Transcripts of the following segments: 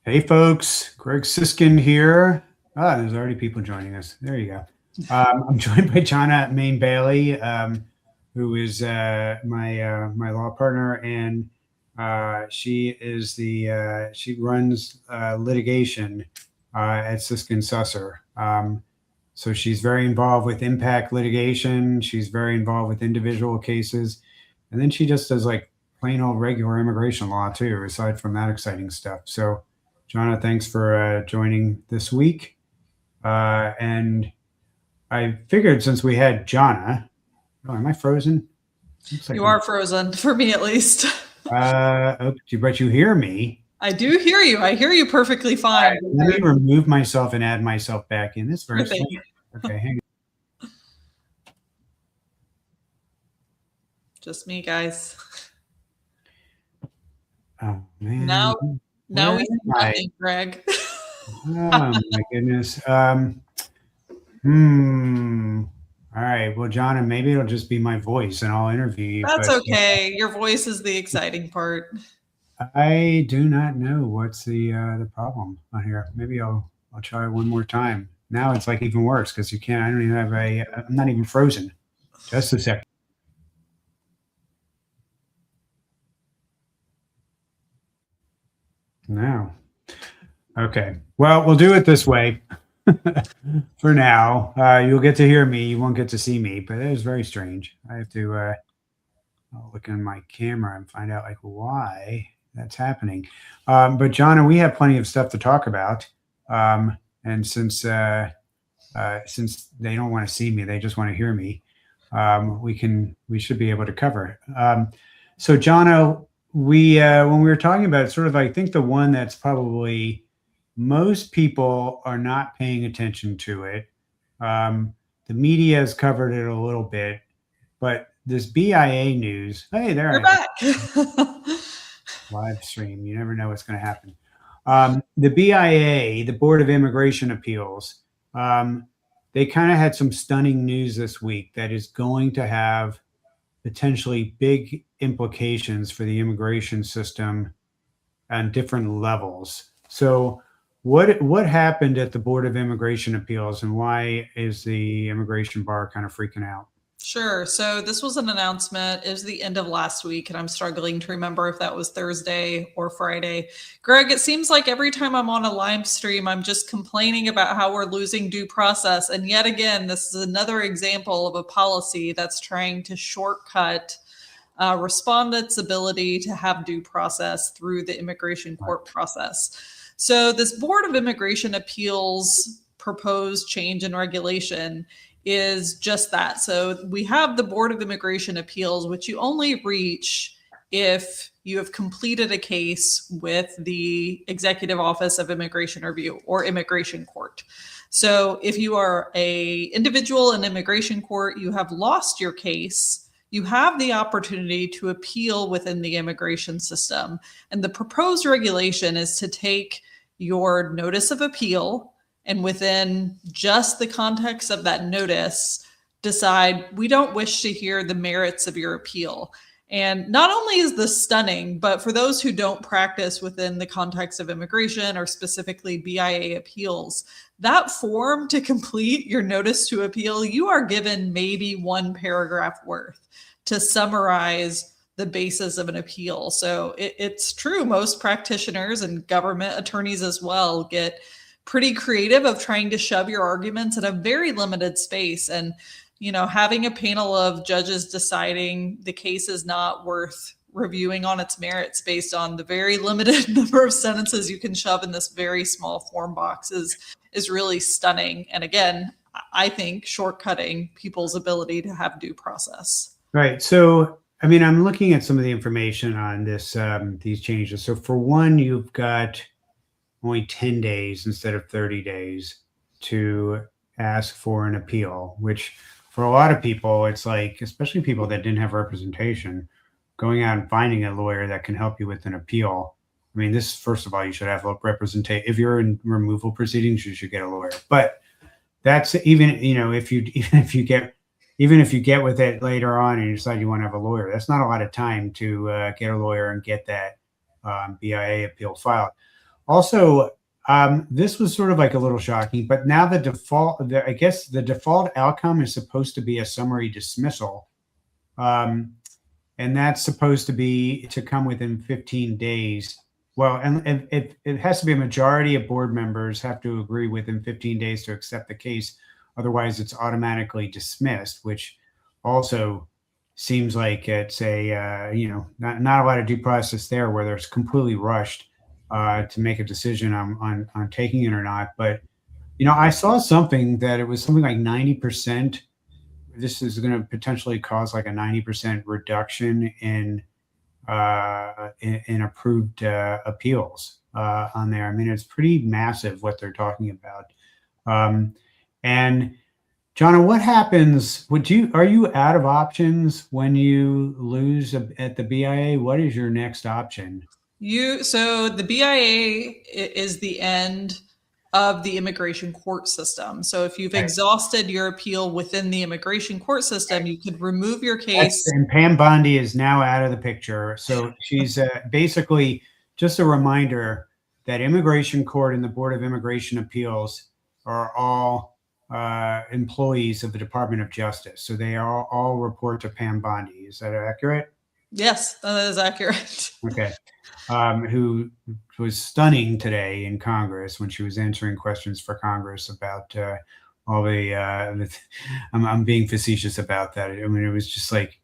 Hey folks, Greg Siskind here. There's already people joining us. There you go. I'm joined by Johnna Main Bailey, who is my law partner, and she runs litigation at Siskind Susser. So she's very involved with impact litigation. She's very involved with individual cases, and then she just does like plain old regular immigration law too, aside from that exciting stuff. So Johnna, thanks for joining this week. And I figured since we had Johnna, am I frozen? Like you are frozen, for me at least. But you hear me. I do hear you. I hear you perfectly fine. Right, let me remove myself and add myself back in. This very strange. Okay, hang on. Just me, guys. Oh man. Now we see nothing, Greg. Oh my goodness. All right. Well, Johnna, maybe it'll just be my voice and I'll interview you. That's okay. Your voice is the exciting part. I do not know what's the problem on here. Maybe I'll try one more time. Now it's like even worse because you can't. I don't even have I'm not even frozen. Just a second. No. Okay. Well, we'll do it this way. For now, you'll get to hear me. You won't get to see me, but it was very strange. I have to I'll look in my camera and find out like why that's happening. But Johnna, we have plenty of stuff to talk about. And since they don't want to see me, they just want to hear me. We should be able to cover. So Johnna, when we were talking about it, sort of, I think the one that's probably most people are not paying attention to it. The media has covered it a little bit, but this BIA news, hey, there You're back. Live stream. You never know what's going to happen. The BIA, the Board of Immigration Appeals, they kind of had some stunning news this week that is going to have potentially big implications for the immigration system on different levels. So what happened at the Board of Immigration Appeals, and why is the immigration bar kind of freaking out? Sure. So this was an announcement. It was the end of last week, and I'm struggling to remember if that was Thursday or Friday. Greg, it seems like every time I'm on a live stream, I'm just complaining about how we're losing due process. And yet again, this is another example of a policy that's trying to shortcut respondents' ability to have due process through the immigration court process. So this Board of Immigration Appeals proposed change in regulation is just that. So we have the Board of Immigration Appeals, which you only reach if you have completed a case with the Executive Office of Immigration Review or Immigration Court. So if you are an individual in immigration court, you have lost your case, you have the opportunity to appeal within the immigration system. And the proposed regulation is to take your notice of appeal and within just the context of that notice, decide we don't wish to hear the merits of your appeal. And not only is this stunning, but for those who don't practice within the context of immigration or specifically BIA appeals, that form to complete your notice to appeal, you are given maybe one paragraph worth to summarize the basis of an appeal. So it's true. Most practitioners and government attorneys as well get pretty creative of trying to shove your arguments in a very limited space. And, you know, having a panel of judges deciding the case is not worth reviewing on its merits based on the very limited number of sentences you can shove in this very small form box is really stunning. And again, I think shortcutting people's ability to have due process. Right. So, I mean, I'm looking at some of the information on this, these changes. So for one, you've got only 10 days instead of 30 days to ask for an appeal, which for a lot of people, it's like, especially people that didn't have representation, going out and finding a lawyer that can help you with an appeal. I mean, this, first of all, you should have representation. If you're in removal proceedings, you should get a lawyer. But that's even, you know, even if you get with it later on and you decide you want to have a lawyer, that's not a lot of time to get a lawyer and get that BIA appeal filed. Also, this was sort of like a little shocking, but now I guess the default outcome is supposed to be a summary dismissal. And that's supposed to come within 15 days. Well, and it has to be a majority of board members have to agree within 15 days to accept the case. Otherwise, it's automatically dismissed, which also seems like it's a not a lot of due process there, where there's completely rushed to make a decision on taking it or not. But I saw something that it was something like 90%. This is going to potentially cause like a 90% reduction in approved appeals on there. I mean, it's pretty massive what they're talking about. And Johnna, what happens? Are you out of options when you lose at the BIA? What is your next option? So the BIA is the end of the immigration court system. So if you've exhausted your appeal within the immigration court system, you could remove your case. And Pam Bondi is now out of the picture. So she's basically just a reminder that immigration court and the Board of Immigration Appeals are all employees of the Department of Justice. So they all report to Pam Bondi. Is that accurate? Yes, that is accurate. Okay. Who was stunning today in Congress when she was answering questions for Congress about all the I'm being facetious about that. I mean, it was just like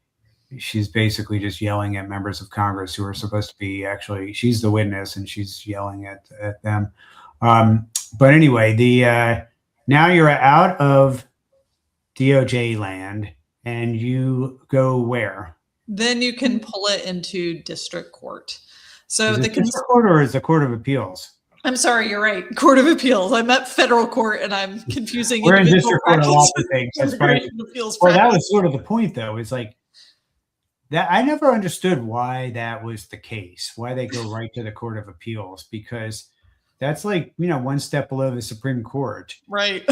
she's basically just yelling at members of Congress who are supposed to be she's the witness and she's yelling at them. But anyway, now you're out of DOJ land and you go where? Then you can pull it into district court. So the district court or is the Court of Appeals? I'm sorry, you're right. Court of Appeals. I meant federal court, and I'm confusing. We're in district court a lot of things. That's right. Well, that was sort of the point, though. It's like that. I never understood why that was the case. Why they go right to the Court of Appeals, because that's like one step below the Supreme Court, right?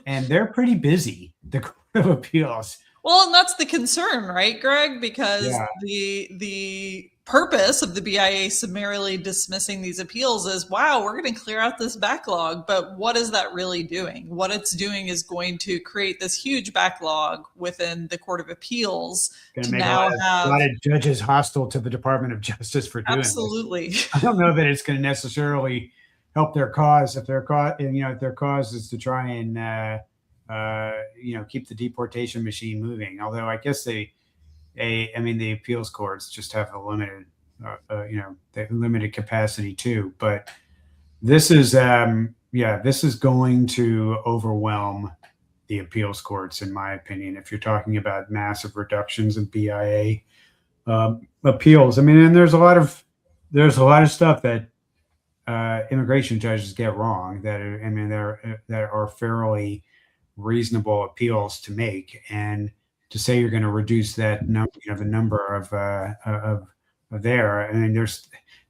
And they're pretty busy. The Court of Appeals. Well, and that's the concern, right, Greg? Because the purpose of the BIA summarily dismissing these appeals is, wow, we're going to clear out this backlog. But what is that really doing? What it's doing is going to create this huge backlog within the Court of Appeals to now have a lot of judges hostile to the Department of Justice for doing absolutely. This. I don't know that it's going to necessarily help their cause if their cause is to try and keep the deportation machine moving. Although I guess the appeals courts just have a limited, limited capacity too. But this is, this is going to overwhelm the appeals courts, in my opinion. If you're talking about massive reductions in BIA appeals, and there's a lot of stuff that immigration judges get wrong that are fairly reasonable appeals to make, and to say you're going to reduce that number, the number of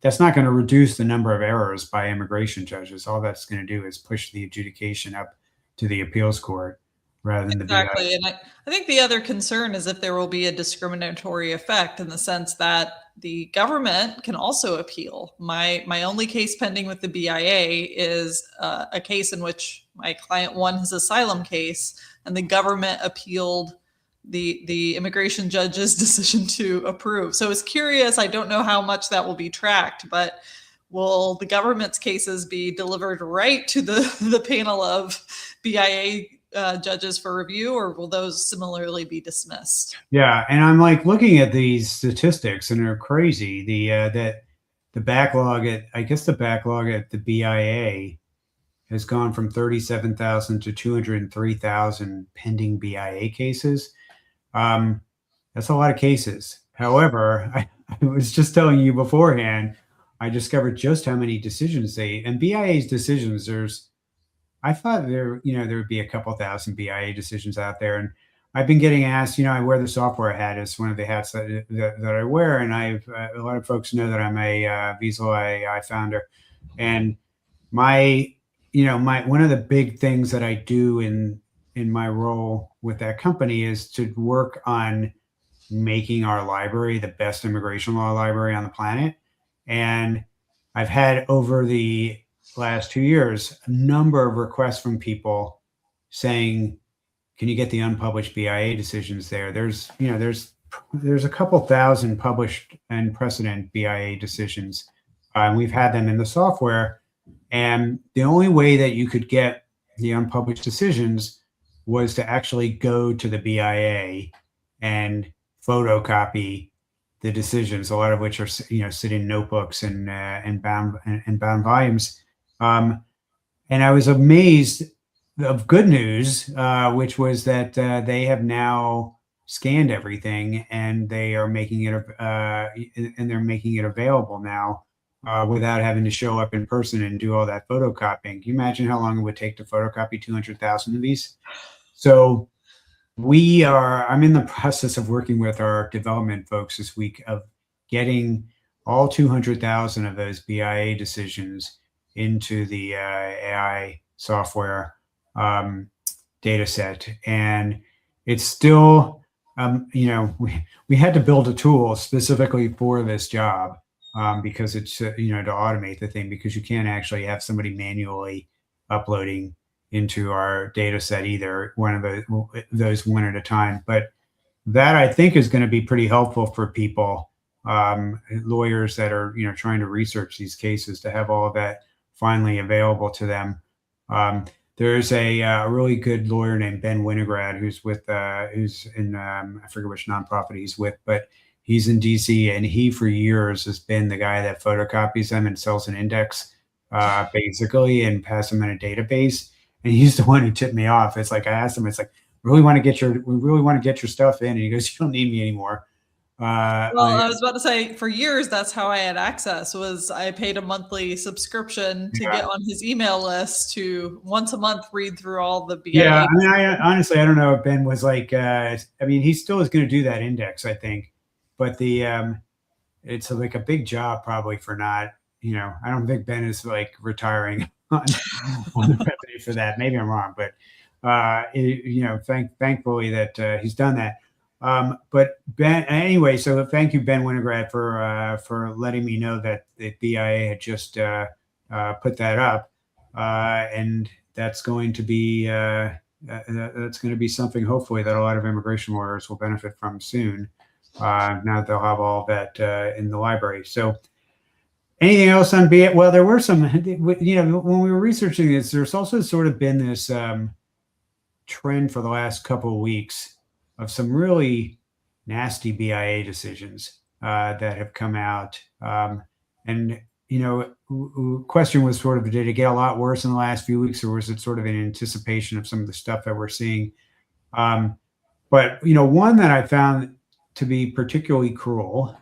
that's not going to reduce the number of errors by immigration judges. All that's going to do is push the adjudication up to the appeals court rather than exactly. the BIA. And I think the other concern is if there will be a discriminatory effect, in the sense that the government can also appeal. My only case pending with the BIA is a case in which my client won his asylum case, and the government appealed the immigration judge's decision to approve. So it's curious. I don't know how much that will be tracked, but will the government's cases be delivered right to the panel of BIA judges for review, or will those similarly be dismissed? Yeah, and I'm like looking at these statistics, and they're crazy. The backlog at the BIA has gone from 37,000 to 203,000 pending BIA cases. That's a lot of cases. However, I was just telling you beforehand, I discovered just how many decisions and BIA's decisions. I thought there would be a couple thousand BIA decisions out there, and I've been getting asked. I wear the software hat as one of the hats that I wear, and a lot of folks know that I'm a Visa AI founder, and one of the big things that I do in my role with that company is to work on making our library the best immigration law library on the planet. And I've had over the last 2 years a number of requests from people saying, "Can you get the unpublished BIA decisions there?" There's a couple thousand published and precedent BIA decisions. We've had them in the software, and the only way that you could get the unpublished decisions was to actually go to the BIA and photocopy the decisions, a lot of which are sit in notebooks and bound volumes. And I was amazed of good news, which was that they have now scanned everything and they are making it and they're making it available now without having to show up in person and do all that photocopying. Can you imagine how long it would take to photocopy 200,000 of these? So I'm in the process of working with our development folks this week of getting all 200,000 of those BIA decisions into the AI software data set. And it's still, we had to build a tool specifically for this job because it's, to automate the thing, because you can't actually have somebody manually uploading into our data set either, one of those one at a time. But that, I think, is going to be pretty helpful for people, lawyers that are trying to research these cases, to have all of that finally available to them. There's a really good lawyer named Ben Winograd who's in I forget which nonprofit he's with, but he's in DC, and he for years has been the guy that photocopies them and sells an index basically and pass them in a database. And he's the one who tipped me off. It's like I asked him, it's like, we really want to get your stuff in. And he goes, "You don't need me anymore." Well, I was about to say, for years, that's how I had access. Was I paid a monthly subscription to get on his email list to once a month read through all the BIA. Yeah, I mean, honestly, I don't know if Ben was like, I mean, he still is going to do that index, I think, but it's like a big job probably for not, I don't think Ben is like retiring on the revenue for that. Maybe I'm wrong, but thankfully that he's done that. But Ben, anyway, so thank you, Ben Winograd, for letting me know that the BIA had just put that up, and that's going to be something hopefully that a lot of immigration lawyers will benefit from soon. Now that they'll have all that in the library. So, anything else on BIA? Well, there were some. When we were researching this, there's also sort of been this trend for the last couple of weeks of some really nasty BIA decisions that have come out. Question was sort of, did it get a lot worse in the last few weeks, or was it sort of in anticipation of some of the stuff that we're seeing? But one that I found to be particularly cruel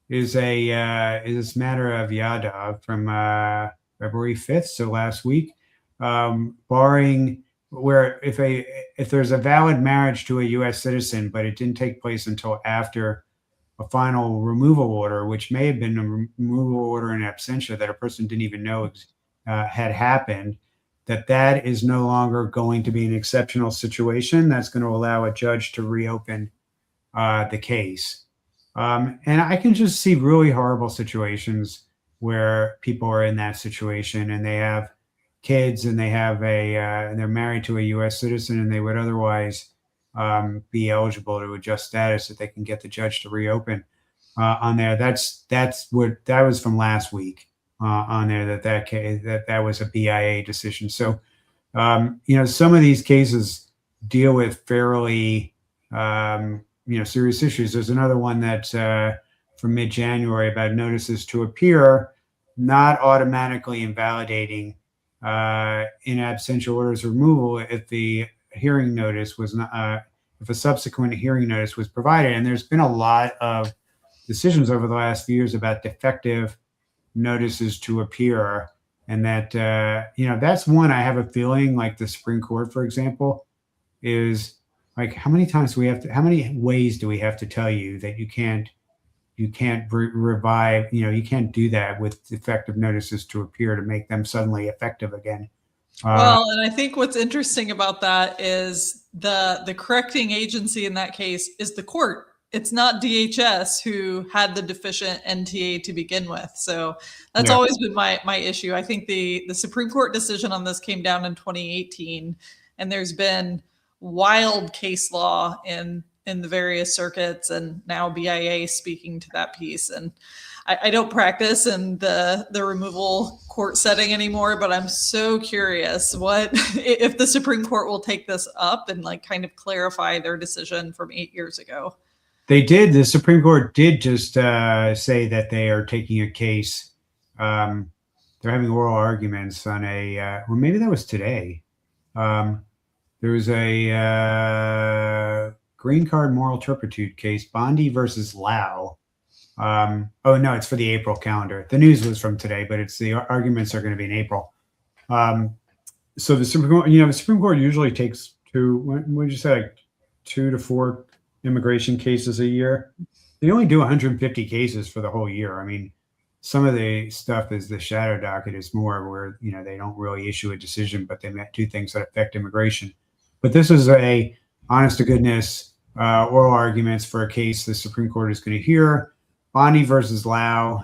is this matter of Yadav from February 5th, so last week, barring where if there's a valid marriage to a U.S. citizen, but it didn't take place until after a final removal order, which may have been a removal order in absentia that a person didn't even know had happened, that is no longer going to be an exceptional situation. That's going to allow a judge to reopen the case. And I can just see really horrible situations where people are in that situation and they have kids and they have and they're married to a U.S. citizen and they would otherwise be eligible to adjust status, that they can get the judge to reopen on there. That was from last week on there, that was a BIA decision. So some of these cases deal with fairly serious issues. There's another one that's from mid-January about notices to appear not automatically invalidating in absentia orders removal if the hearing notice was not, if a subsequent hearing notice was provided. And there's been a lot of decisions over the last few years about defective notices to appear, and that that's one I have a feeling, like the Supreme Court, for example, is like, how many ways do we have to tell you that you can't revive, you can't do that with defective notices to appear to make them suddenly effective again. Well, and I think what's interesting about that is the correcting agency in that case is the court. it's not DHS who had the deficient NTA to begin with. So that's Yeah. always been my issue. I think the Supreme Court decision on this came down in 2018, and there's been wild case law in the various circuits, and now BIA speaking to that piece. And I don't practice in the removal court setting anymore, but I'm so curious what if the Supreme Court will take this up and like kind of clarify their decision from 8 years ago. They did. The Supreme Court did just say that they are taking a case. They're having oral arguments on well, maybe that was today. There was a green card moral turpitude case, Bondi versus Lau. Oh no, it's for the April calendar. The news was from today, but the arguments are going to be in April. So the Supreme Court, the Supreme Court usually takes what did you say, like 2 to 4 immigration cases a year. They only do 150 cases for the whole year. I mean, some of the stuff is the shadow docket is more where, they don't really issue a decision, but they might do things that affect immigration. But this is a honest to goodness oral arguments for a case the Supreme Court is going to hear. Bondi versus Lau.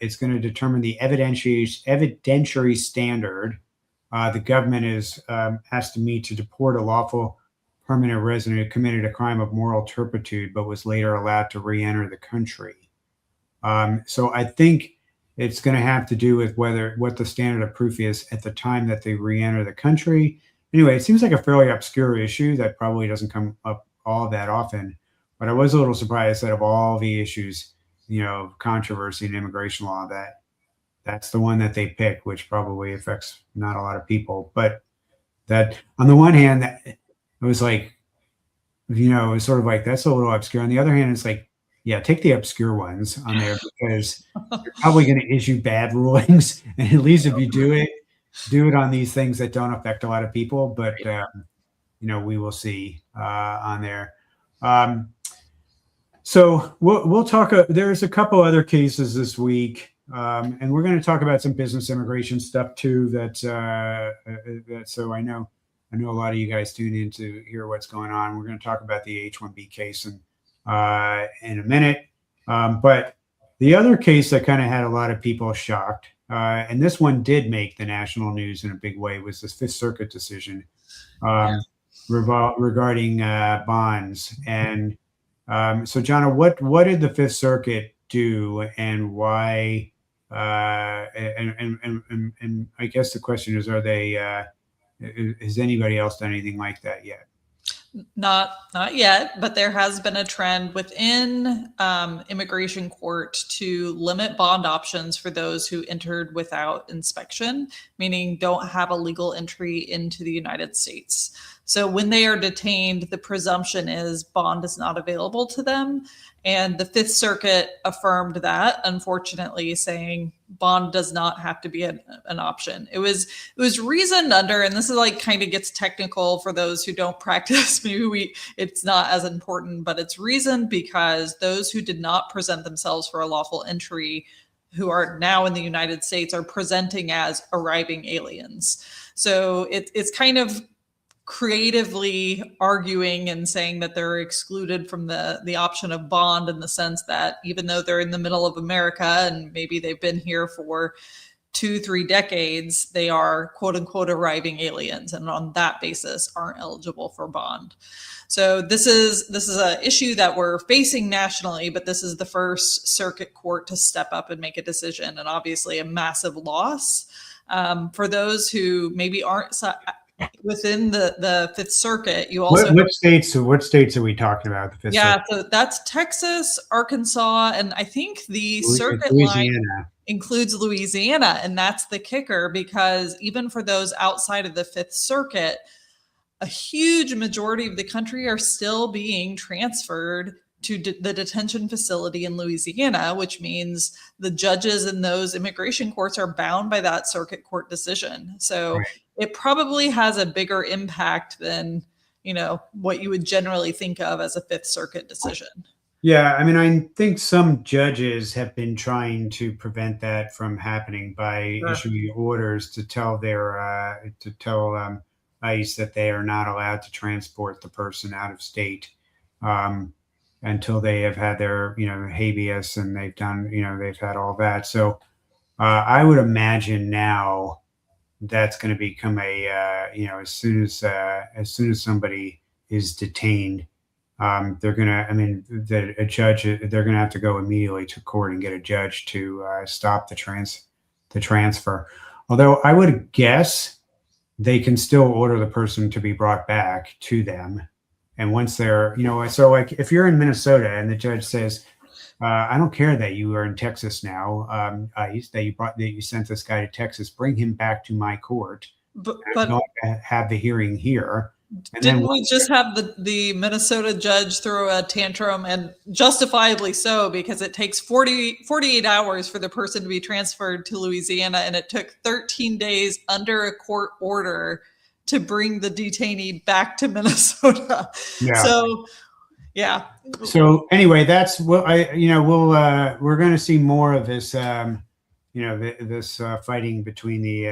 It's going to determine the evidentiary standard the government is asked to meet to deport a lawful permanent resident who committed a crime of moral turpitude but was later allowed to re-enter the country. So I think it's going to have to do with what the standard of proof is at the time that they re-enter the country. Anyway, it seems like a fairly obscure issue that probably doesn't come up all that often. But I was a little surprised that of all the issues, controversy in immigration law, that's the one that they pick, which probably affects not a lot of people. But that, on the one hand, it was like, it was sort of like, that's a little obscure. On the other hand, it's like, yeah, take the obscure ones on there because you're probably going to issue bad rulings. And at least if you do it on these things that don't affect a lot of people. But, we will see on there. So we'll talk. There's a couple other cases this week. And we're going to talk about some business immigration stuff too. So I know a lot of you guys tune in to hear what's going on. We're going to talk about the H-1B case in a minute. But the other case that kind of had a lot of people shocked, and this one did make the national news in a big way, was this Fifth Circuit decision regarding bonds. And so, Johnna, what did the Fifth Circuit do, and why? And I guess the question is, has anybody else done anything like that yet? Not yet, but there has been a trend within immigration court to limit bond options for those who entered without inspection, meaning don't have a legal entry into the United States. So when they are detained, the presumption is bond is not available to them. And the Fifth Circuit affirmed that, unfortunately, saying bond does not have to be an option. It was reasoned under, and this is like kind of gets technical for those who don't practice. Maybe it's not as important, but it's reasoned because those who did not present themselves for a lawful entry who are now in the United States are presenting as arriving aliens. So it's kind of creatively arguing and saying that they're excluded from the option of bond, in the sense that even though they're in the middle of America and maybe they've been here for 2-3 decades, they are quote unquote arriving aliens, and on that basis aren't eligible for bond. So this is an issue that we're facing nationally, but this is the first circuit court to step up and make a decision, and obviously a massive loss for those who maybe aren't within the Fifth Circuit. You also what states are we talking about? The Fifth Circuit? So that's Texas, Arkansas, and I think the circuit Louisiana line includes Louisiana, and that's the kicker, because even for those outside of the Fifth Circuit, a huge majority of the country are still being transferred to the detention facility in Louisiana, which means the judges in those immigration courts are bound by that circuit court decision. So right. It probably has a bigger impact than, what you would generally think of as a Fifth Circuit decision. Yeah, I mean, I think some judges have been trying to prevent that from happening by issuing orders to tell ICE that they are not allowed to transport the person out of state. until they have had their, habeas, and they've done, they've had all that. So I would imagine now that's going to become a, as soon as somebody is detained, they're going to, a judge, they're going to have to go immediately to court and get a judge to stop the transfer. Although I would guess they can still order the person to be brought back to them. And once they're, so like if you're in Minnesota and the judge says, I don't care that you are in Texas now, ICE, that you sent this guy to Texas, bring him back to my court. But don't have the hearing here. And didn't we just have the Minnesota judge throw a tantrum, and justifiably so, because it takes 48 hours for the person to be transferred to Louisiana, and it took 13 days under a court order to bring the detainee back to Minnesota. Yeah. So, yeah. So anyway, that's what we're going to see more of this, this fighting between the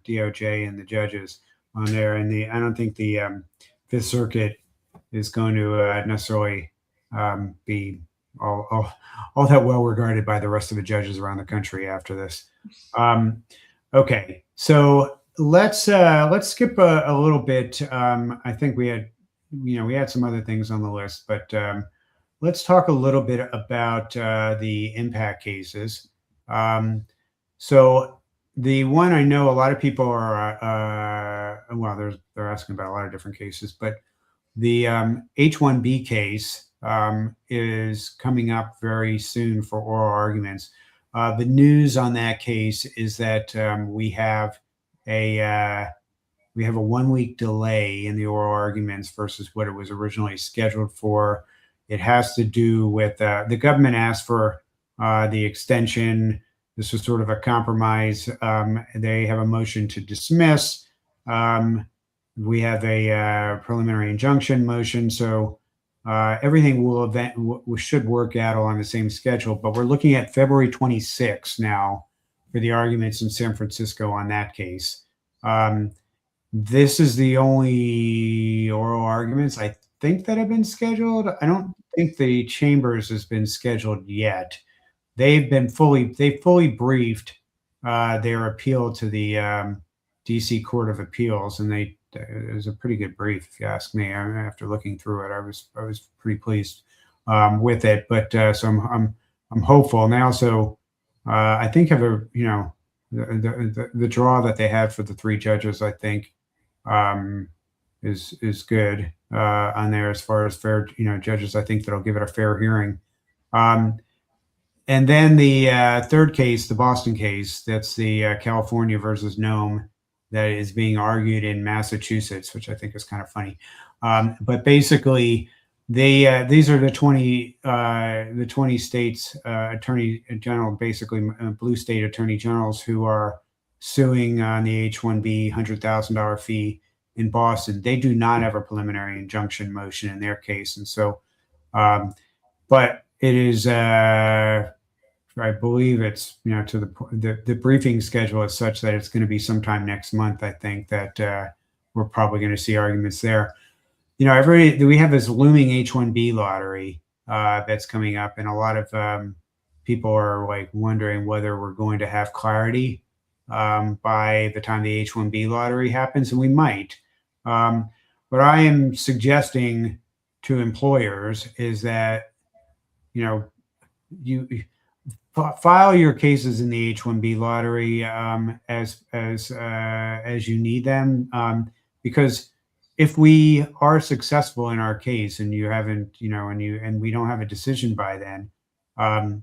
DOJ and the judges on there. And I don't think the Fifth Circuit is going to necessarily be all that well regarded by the rest of the judges around the country after this. Okay, so let's skip a little bit. I think we had some other things on the list, but let's talk a little bit about the impact cases. So the one I know a lot of people are, they're asking about a lot of different cases, but the H-1B case is coming up very soon for oral arguments. The news on that case is that we have a 1 week delay in the oral arguments versus what it was originally scheduled for. It has to do with the government asked for the extension. This was sort of a compromise. They have a motion to dismiss. We have a preliminary injunction motion. So everything should work out along the same schedule. But we're looking at February 26th now for the arguments in San Francisco on that case. This is the only oral arguments I think that have been scheduled. I don't think the chambers has been scheduled yet. They've fully briefed their appeal to the DC Court of Appeals, and it was a pretty good brief, if you ask me. After looking through it, I was pretty pleased with it. But so I'm hopeful, and they also I think have the draw that they have for the three judges, I think, is good on there as far as fair, judges. I think that'll give it a fair hearing. And then the third case, the Boston case, that's the California versus Nome, that is being argued in Massachusetts, which I think is kind of funny. But basically, these are the 20 states attorney general, basically blue state attorney generals, who are suing on the H-1B $100,000 fee in Boston. They do not have a preliminary injunction motion in their case, and so, but it is. I believe it's to the briefing schedule is such that it's going to be sometime next month. I think that we're probably going to see arguments there. We have this looming H-1B lottery that's coming up, and a lot of people are like wondering whether we're going to have clarity by the time the H-1B lottery happens, and we might. What I am suggesting to employers is that you file your cases in the H-1B lottery as you need them, because if we are successful in our case and you haven't, and we don't have a decision by then, the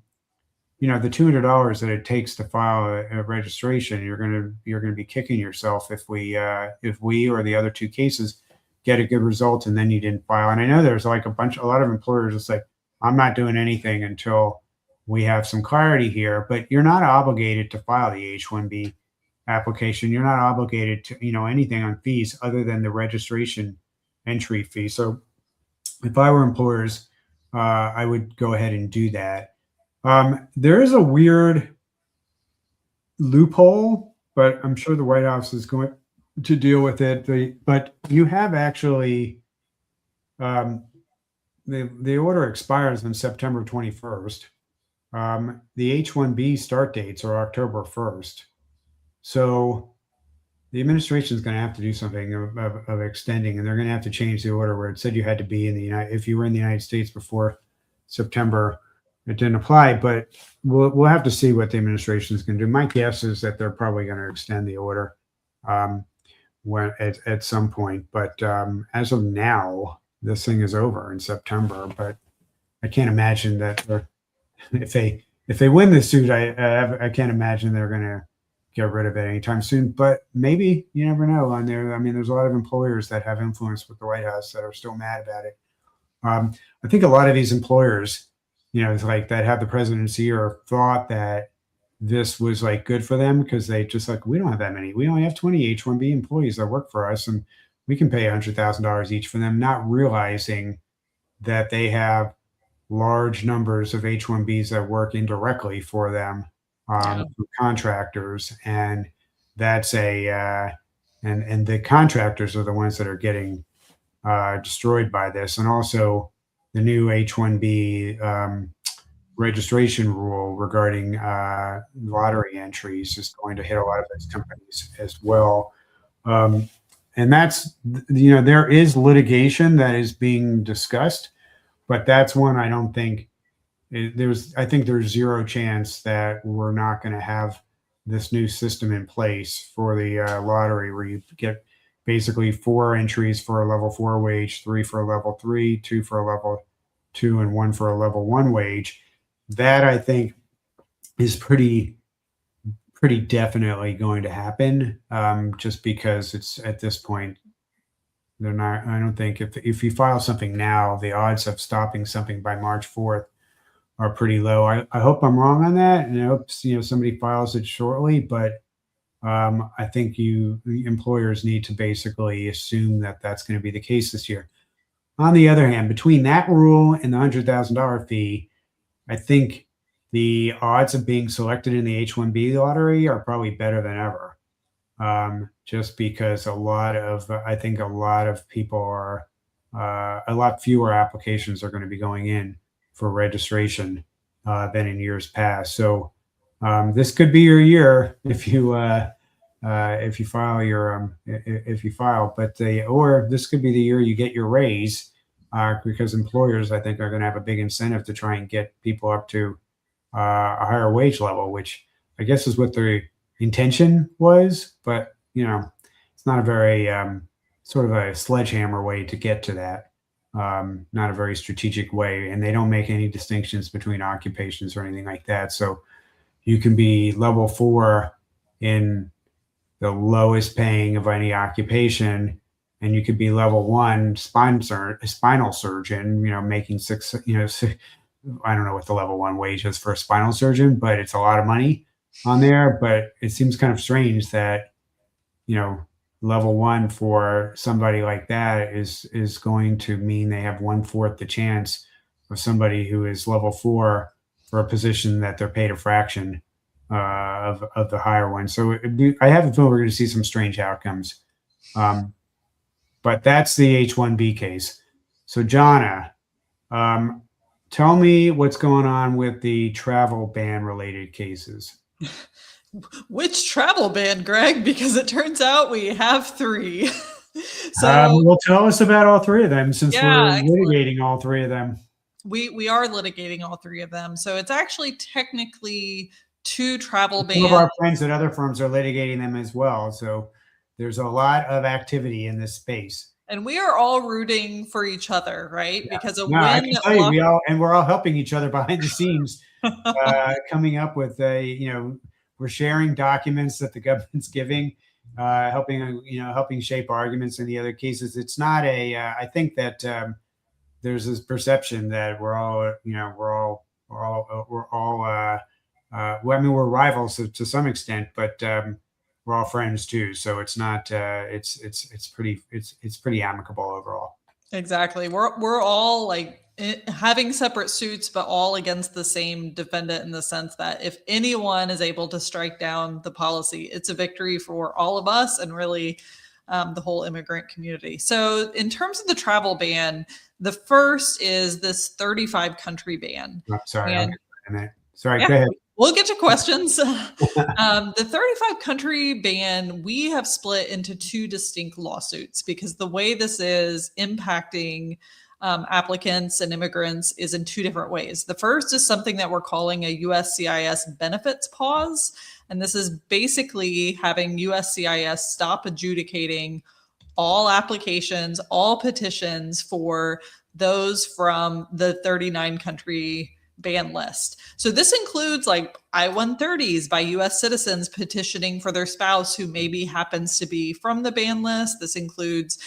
$200 that it takes to file a registration, you're gonna be kicking yourself if we or the other two cases get a good result and then you didn't file. And I know there's like a lot of employers that's like, I'm not doing anything until we have some clarity here, but you're not obligated to file the H-1B application. You're not obligated to, anything on fees other than the registration entry fee. So if I were employers, I would go ahead and do that. There is a weird loophole, but I'm sure the White House is going to deal with it. But you have actually, the order expires on September 21st. The H-1B start dates are October 1st. So the administration is going to have to do something of extending, and they're going to have to change the order where it said you had to be in the United, if you were in the United States before September, it didn't apply. But we'll have to see what the administration is going to do. My guess is that they're probably going to extend the order when at some point. But as of now, this thing is over in September. But I can't imagine that if they win this suit, I can't imagine they're going to get rid of it anytime soon. But maybe, you never know. On there, I mean, there's a lot of employers that have influence with the White House that are still mad about it. I think a lot of these employers, it's like that have the presidency or thought that this was like good for them because they just like, we don't have that many. We only have 20 H-1B employees that work for us, and we can pay $100,000 each for them, not realizing that they have large numbers of H-1Bs that work indirectly for them, contractors, and that's and the contractors are the ones that are getting destroyed by this. And also the new H-1B registration rule regarding lottery entries is going to hit a lot of those companies as well. And that's, there is litigation that is being discussed, but that's one I don't think I think there's zero chance that we're not going to have this new system in place for the lottery, where you get basically 4 entries for a level 4 wage, 3 for a level 3, 2 for a level 2, and 1 for a level 1 wage. That I think is pretty definitely going to happen, just because it's at this point, they're not, I don't think if you file something now, the odds of stopping something by March 4th are pretty low. I hope I'm wrong on that, and I hope somebody files it shortly. But I think employers need to basically assume that that's going to be the case this year. On the other hand, between that rule and the $100,000 fee, I think the odds of being selected in the H-1B lottery are probably better than ever. Just because I think a lot of people are, a lot fewer applications are going to be going in for registration than in years past. So this could be your year if you file or this could be the year you get your raise, because employers, I think, are going to have a big incentive to try and get people up to a higher wage level, which I guess is what the intention was. But it's not a very sort of a sledgehammer way to get to that. Not a very strategic way, and they don't make any distinctions between occupations or anything like that. So you can be level 4 in the lowest paying of any occupation, and you could be level 1 spinal surgeon, making six, I don't know what the level 1 wage is for a spinal surgeon, but it's a lot of money on there. But it seems kind of strange that, level 1 for somebody like that is going to mean they have 1/4 the chance of somebody who is level 4 for a position that they're paid a fraction of the higher one. So I have a feeling we're going to see some strange outcomes. But that's the H-1B case. So Johnna, tell me what's going on with the travel ban related cases. Which travel ban, Greg? Because it turns out we have 3. Well, tell us about all 3 of them, since we're litigating all 3 of them. We are litigating all 3 of them. So it's actually technically 2 travel bans. Some of our friends at other firms are litigating them as well. So there's a lot of activity in this space. And we are all rooting for each other, right? Yeah. Because I can tell you, we're all helping each other behind the scenes, coming up with we're sharing documents that the government's giving, helping shape arguments. In the other cases, it's not I think that there's this perception that we're all we're rivals to some extent, but we're all friends too. So it's not it's pretty amicable overall. Exactly. We're all like having separate suits, but all against the same defendant, in the sense that if anyone is able to strike down the policy, it's a victory for all of us. And really, the whole immigrant community. So in terms of the travel ban, the first is this 35 country ban. Oh, sorry. And Sorry, yeah, go ahead. we'll get to questions. The 35 country ban, we have split into two distinct lawsuits because the way this is impacting applicants and immigrants is in two different ways. The first is something that we're calling a USCIS benefits pause. And this is basically having USCIS stop adjudicating all applications, all petitions for those from the 39 country ban list. So this includes like I-130s by US citizens petitioning for their spouse who maybe happens to be from the ban list. This includes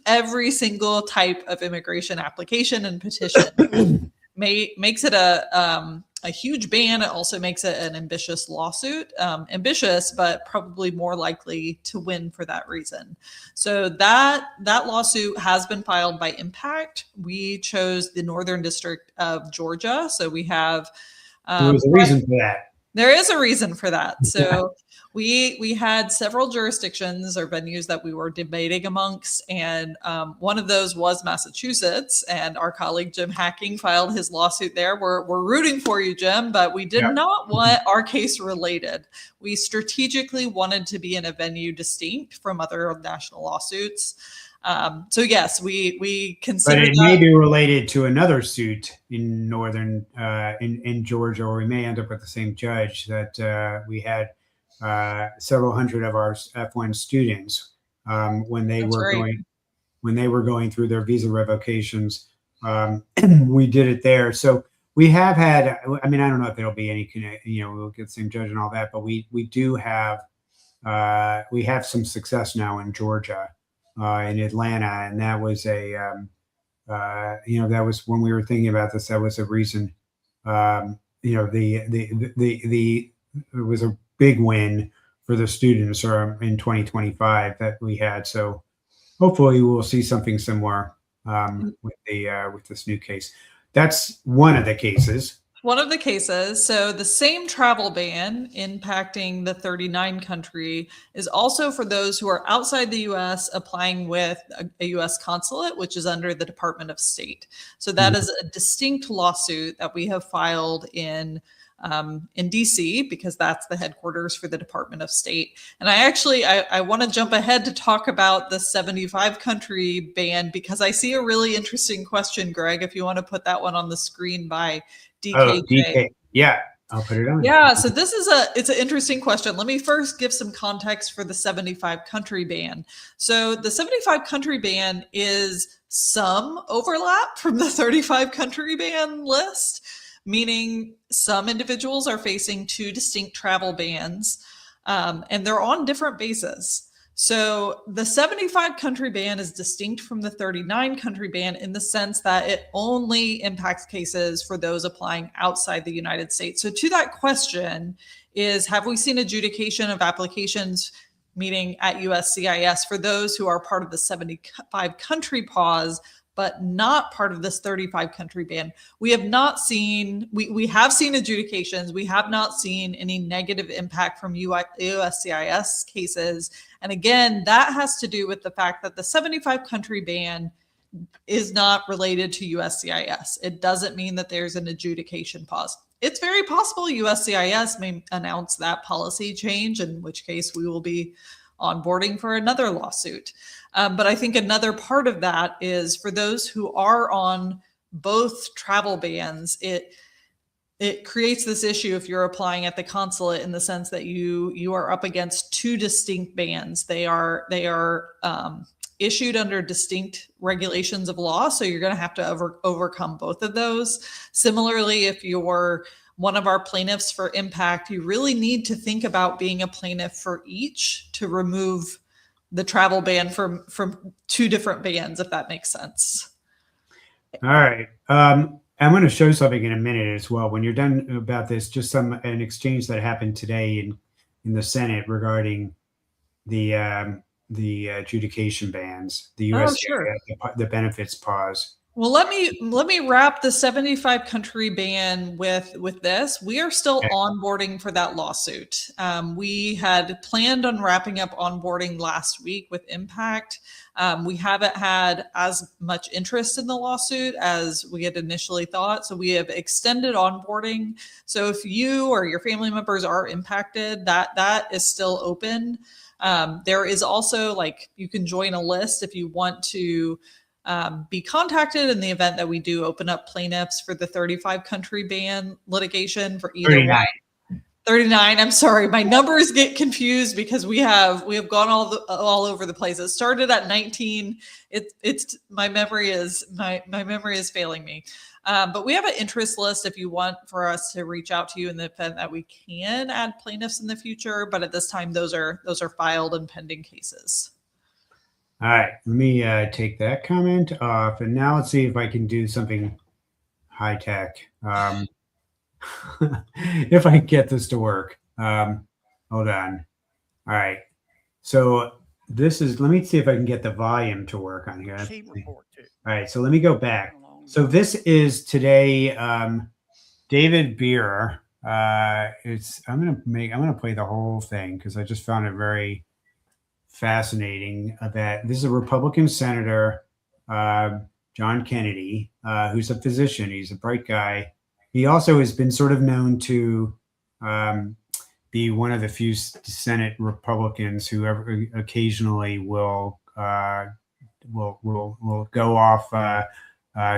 every single type of immigration application and petition. Makes it a huge ban. It also makes it an ambitious lawsuit. Ambitious, but probably more likely to win for that reason. So that lawsuit has been filed by Impact. We chose the Northern District of Georgia. So we have There's a reason for that. There is a reason for that. So we had several jurisdictions or venues that we were debating amongst, and one of those was Massachusetts. And our colleague Jim Hacking filed his lawsuit there. We're rooting for you, Jim, but we did not want our case related. We strategically wanted to be in a venue distinct from other national lawsuits. So yes, we consider. But it may be related to another suit in northern in Georgia, or we may end up with the same judge that we had several hundred of our F1 students when they were going through their visa revocations. We did it there, so we have had. I mean, I don't know if there'll be any. We'll get the same judge and all that, but we do have we have some success now in Georgia. In Atlanta, and that was that was when we were thinking about this. That was a reason. It was a big win for the students in 2025 that we had. So hopefully we'll see something similar with this new case. That's one of the cases. One of the cases. So the same travel ban impacting the 39 country is also for those who are outside the U.S. applying with a U.S. consulate, which is under the Department of State. So that is a distinct lawsuit that we have filed in D.C. because that's the headquarters for the Department of State. And I want to jump ahead to talk about the 75 country ban because I see a really interesting question, Greg, if you want to put that one on the screen by DKJ. Oh, DK. Yeah, I'll put it on. Yeah, so it's an interesting question. Let me first give some context for the 75 country ban. So the 75 country ban is some overlap from the 35 country ban list, meaning some individuals are facing two distinct travel bans, and they're on different bases. So the 75 country ban is distinct from the 39 country ban in the sense that it only impacts cases for those applying outside the United States. So to that question is, have we seen adjudication of applications meeting at USCIS for those who are part of the 75 country pause, but not part of this 35 country ban? We have not seen, we have seen adjudications. We have not seen any negative impact from USCIS cases. And again, that has to do with the fact that the 75 country ban is not related to USCIS. It doesn't mean that there's an adjudication pause. It's very possible USCIS may announce that policy change, in which case we will be onboarding for another lawsuit. But I think another part of that is for those who are on both travel bans, it creates this issue if you're applying at the consulate in the sense that you are up against two distinct bans. They are issued under distinct regulations of law, so you're going to have to overcome both of those. Similarly, if you're one of our plaintiffs for Impact, you really need to think about being a plaintiff for each to remove the travel ban from two different bans, if that makes sense. All right. I'm going to show something in a minute as well. When you're done about this, just an exchange that happened today in the Senate regarding the adjudication bans, the U.S. Oh, sure. The benefits pause. Well, let me wrap the 75 country ban with this. We are still onboarding for that lawsuit. We had planned on wrapping up onboarding last week with Impact. We haven't had as much interest in the lawsuit as we had initially thought, so we have extended onboarding. So if you or your family members are impacted, that is still open. There is also, like, you can join a list if you want to be contacted in the event that we do open up plaintiffs for the 35 country ban litigation for either 39. one. 39. I'm sorry, my numbers get confused because we have gone all over the place. It started at 19. It's my memory is failing me. But we have an interest list if you want for us to reach out to you in the event that we can add plaintiffs in the future. But at this time, those are filed and pending cases. All right, let me take that comment off, and now let's see if I can do something high tech. If I can get this to work. Hold on. All right, so this is, let me see if I can get the volume to work on here. All right, so let me go back. So this is today, David Beer. I'm gonna play the whole thing because I just found it very fascinating that this is a Republican senator, John Kennedy, who's a physician. He's a bright guy. He also has been sort of known to be one of the few Senate Republicans who occasionally will go off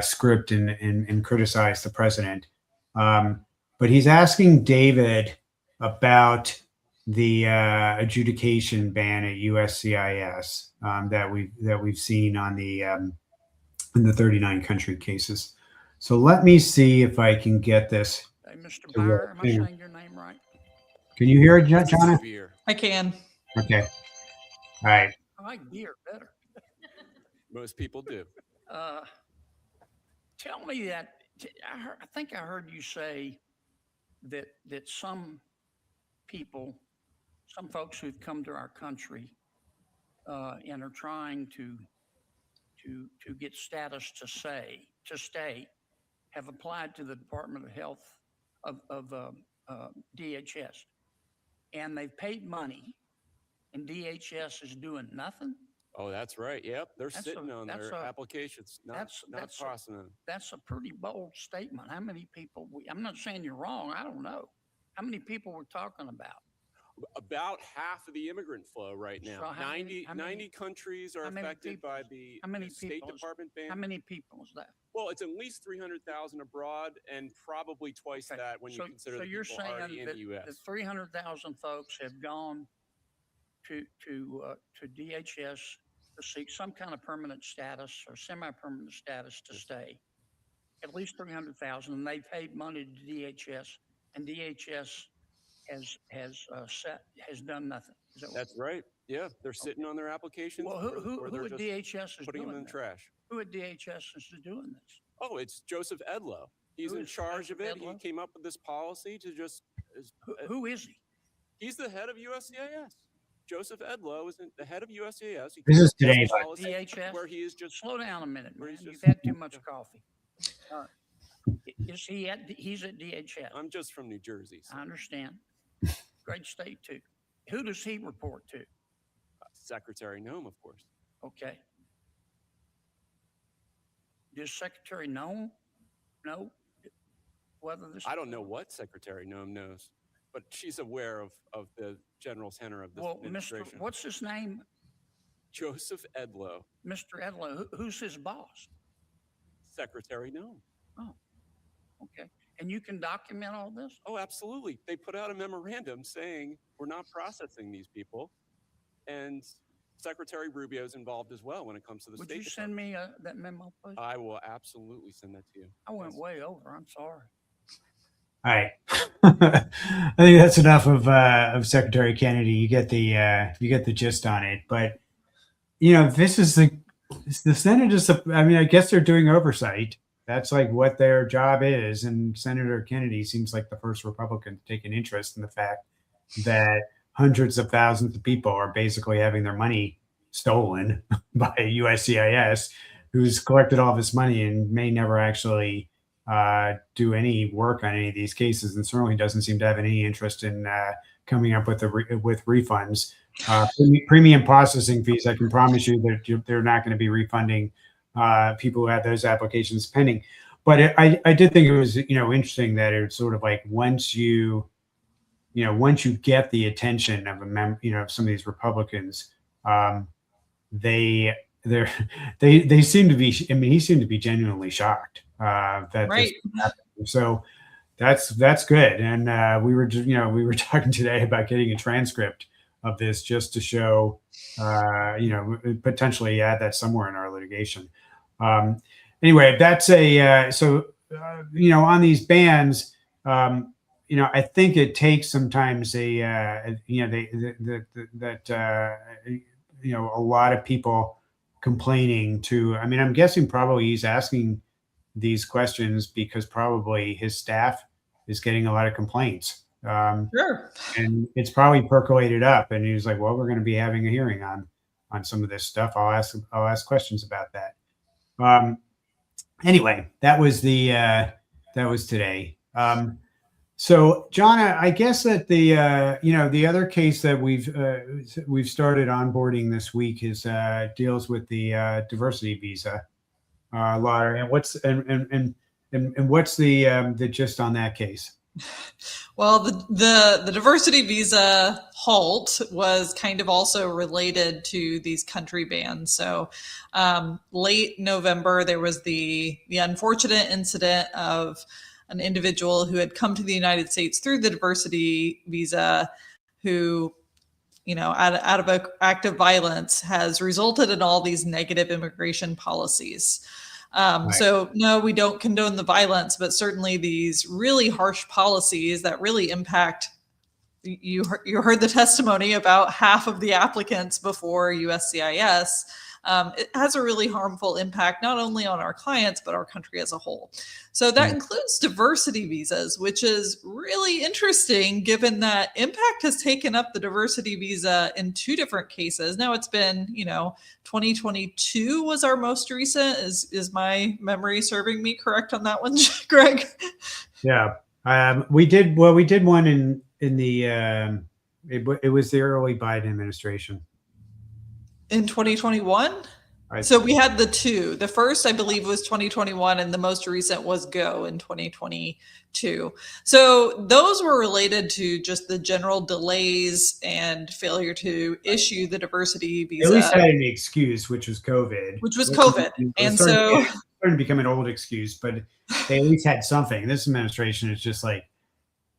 script and criticize the president. But he's asking David about the adjudication ban at USCIS that we've seen on the in the 39 country cases. So let me see if I can get this. Hey, Mr. Beyer, am I saying your name right? Can you hear it, Johnna? I can. Okay. All right. I like beer better. Most people do. Tell me that I think I heard you say that some people, some folks who've come to our country and are trying to get status to stay, have applied to the Department of Health of DHS, and they've paid money, and DHS is doing nothing. Oh, that's right. Yep, they're sitting on their applications, not processing them. That's a pretty bold statement. How many people? I'm not saying you're wrong. I don't know. How many people we're talking about? About half of the immigrant flow right now. So 90 countries are affected by the State Department ban. How many people is that? Well, it's at least 300,000 abroad, and probably twice that when you consider the people already in the U.S. So 300,000 folks have gone to DHS to seek some kind of permanent status or semi-permanent status to stay. At least 300,000, and they've paid money to DHS, and DHS has done nothing. That's right. Yeah, they're sitting on their applications. Well, who at DHS is putting them in the trash? Who at DHS is doing this? Oh, it's Joseph Edlow. He's in charge of it. He came up with this policy to just. Who is he? He's the head of USCIS. Joseph Edlow is the head of USCIS. This is today, DHS. Where he is just. Slow down a minute, man. You've had too much coffee. Is he he's at DHS? I'm just from New Jersey. So. I understand. Great state too. Who does he report to? Secretary Noem, of course. Okay. Does Secretary Noem know whether this? I don't know what Secretary Noem knows, but she's aware of the general tenor of this administration. Mr. What's his name? Joseph Edlow. Mr. Edlow. Who's his boss? Secretary Noem. Oh, okay. And you can document all this? Oh, absolutely. They put out a memorandum saying we're not processing these people, and Secretary Rubio is involved as well when it comes to the State Department. Would you send me that memo, please? I will absolutely send that to you. I went way over. I'm sorry. All right. I think that's enough of Secretary Kennedy. You get the gist on it. But this is the Senate is. I guess they're doing oversight. That's like what their job is. And Senator Kennedy seems like the first Republican to take an interest in the fact that hundreds of thousands of people are basically having their money stolen by USCIS. who's collected all this money and may never actually do any work on any of these cases, and certainly doesn't seem to have any interest in coming up with with refunds. Premium processing fees, I can promise you that they're not going to be refunding people who had those applications pending. But I did think it was, interesting that it's sort of like once you get the attention of some of these Republicans, they seem to be. I mean, he seemed to be genuinely shocked that Right. this happened. So that's good. And we were talking today about getting a transcript of this just to show, potentially add that somewhere in our litigation. Anyway, that's on these bans. I think it takes sometimes a lot of people complaining to. I mean, I'm guessing probably he's asking these questions because probably his staff is getting a lot of complaints. Sure. And it's probably percolated up, and he's like, "Well, we're going to be having a hearing on some of this stuff. I'll ask questions about that." Anyway, that was today. So, Johnna, I guess that the other case that we've started onboarding this week is deals with the diversity visa law. And what's the gist on that case? Well, the diversity visa halt was kind of also related to these country bans. So late November, there was the unfortunate incident of an individual who had come to the United States through the diversity visa, who, out of an act of violence has resulted in all these negative immigration policies. Right. So no, we don't condone the violence, but certainly these really harsh policies that really impact. You heard the testimony about half of the applicants before USCIS. It has a really harmful impact, not only on our clients, but our country as a whole. So that includes diversity visas, which is really interesting given that Impact has taken up the diversity visa in two different cases. Now it's been, 2022 was our most recent. Is my memory serving me correct on that one, Greg? Yeah. We did one in the, it was the early Biden administration. In 2021? So we had the two. The first, I believe, was 2021, and the most recent was Go in 2022. So those were related to just the general delays and failure to issue the diversity visa. At least had an excuse, which was COVID. And so starting to become an old excuse, but they at least had something. This administration is just like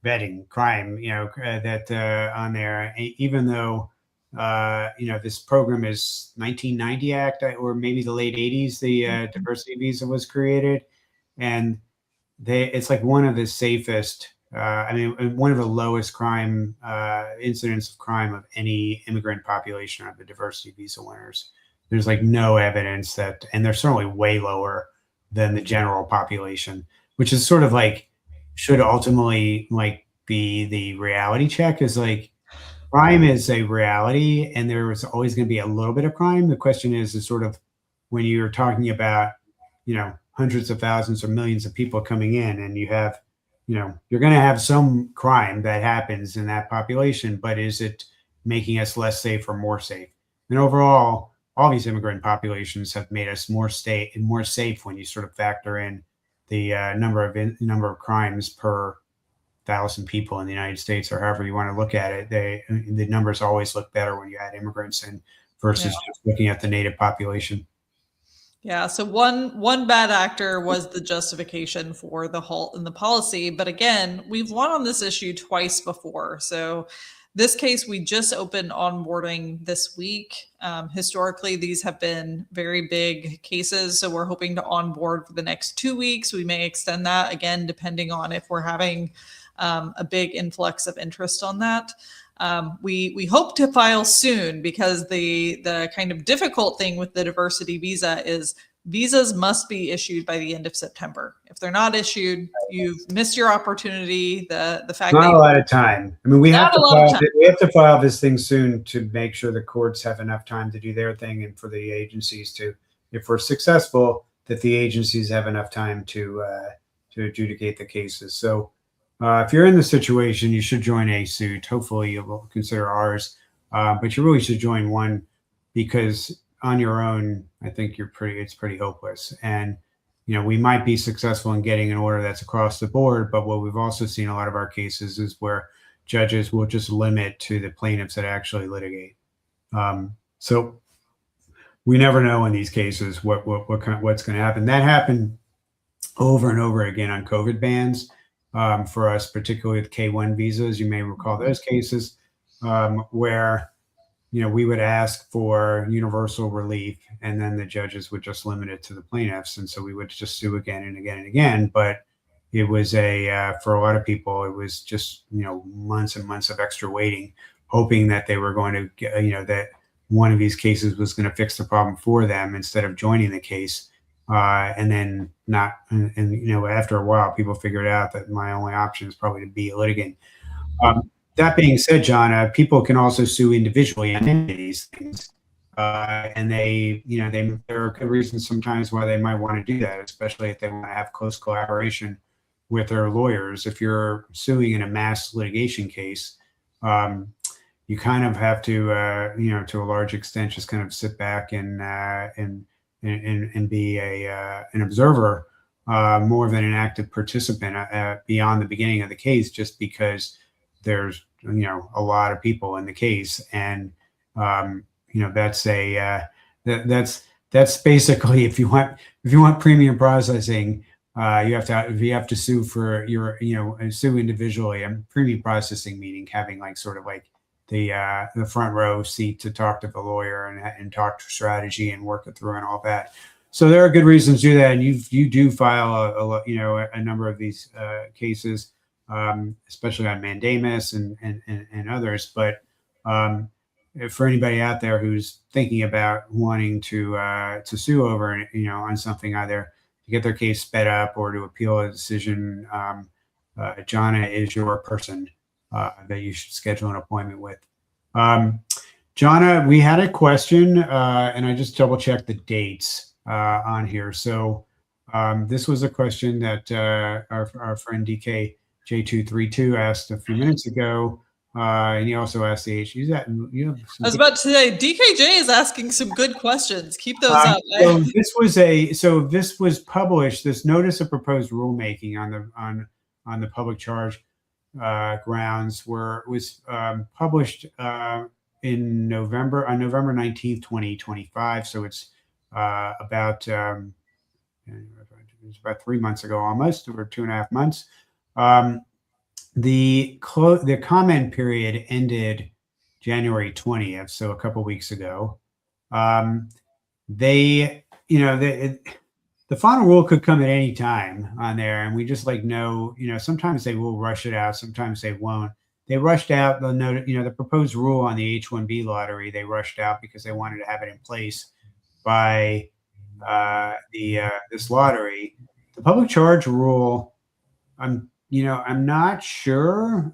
vetting crime, that on there, even though. This program is 1990 Act, or maybe the late 80s, the diversity visa was created, and it's like one of the safest, one of the lowest crime incidents of crime of any immigrant population of the diversity visa winners. There's like no evidence that, and they're certainly way lower than the general population, which is sort of like should ultimately like be the reality check. Is like, crime is a reality, and there is always going to be a little bit of crime. The question is sort of when you're talking about, hundreds of thousands or millions of people coming in, and you have, you're going to have some crime that happens in that population, but is it making us less safe or more safe? And overall, all these immigrant populations have made us more safe when you sort of factor in the number of crimes per 1,000 people in the United States, or however you want to look at it. The numbers always look better when you add immigrants in versus just looking at the native population. Yeah. So one bad actor was the justification for the halt in the policy. But again, we've won on this issue twice before. So this case, we just opened onboarding this week. Historically, these have been very big cases. So we're hoping to onboard for the next 2 weeks. We may extend that again, depending on if we're having a big influx of interest on that. We hope to file soon, because the kind of difficult thing with the diversity visa is visas must be issued by the end of September. If they're not issued, you've missed your opportunity. The fact not a lot of time. I mean, we have to file this thing soon to make sure the courts have enough time to do their thing, and for the agencies to if we're successful, that the agencies have enough time to adjudicate the cases. So if you're in the situation, you should join a suit. Hopefully you will consider ours, but you really should join one, because on your own, I think it's pretty hopeless. And, we might be successful in getting an order that's across the board, but what we've also seen a lot of our cases is where judges will just limit to the plaintiffs that actually litigate. So we never know in these cases what's going to happen. That happened over and over again on COVID bans for us, particularly with K-1 visas. You may recall those cases where we would ask for universal relief, and then the judges would just limit it to the plaintiffs, and so we would just sue again and again and again. But it was for a lot of people, it was just months and months of extra waiting, hoping that they were going to get, that one of these cases was going to fix the problem for them instead of joining the case. And then not, and after a while, people figured out that my only option is probably to be a litigant. That being said, Johnna, people can also sue individually on any of these things. And there are good reasons sometimes why they might want to do that, especially if they want to have close collaboration with their lawyers. If you're suing in a mass litigation case, you kind of have to, to a large extent, just kind of sit back and be an observer more than an active participant beyond the beginning of the case, just because there's a lot of people in the case, and that's basically, if you want premium processing, you have to sue for sue individually. And premium processing meaning having the front row seat to talk to the lawyer and talk strategy and work it through and all that. So there are good reasons to do that, and you do file a number of these cases. Especially on mandamus and others. But for anybody out there who's thinking about wanting to sue over, on something, either to get their case sped up or to appeal a decision, Johnna is your person that you should schedule an appointment with. Johnna, we had a question, and I just double checked the dates on here. So this was a question that our friend DK J232 asked a few minutes ago, and he also asked the age. I was about to say, DKJ is asking some good questions. Keep those up. So this was published. This notice of proposed rulemaking on the public charge grounds was published in November, on November 19th, 2025. So it's about 3 months ago, almost, or 2.5 months. The comment period ended January 20th, so a couple weeks ago. The final rule could come at any time on there, and we just know, sometimes they will rush it out, sometimes they won't. They rushed out the proposed rule on the H-1B lottery. They rushed out because they wanted to have it in place by this lottery. The public charge rule, I'm not sure,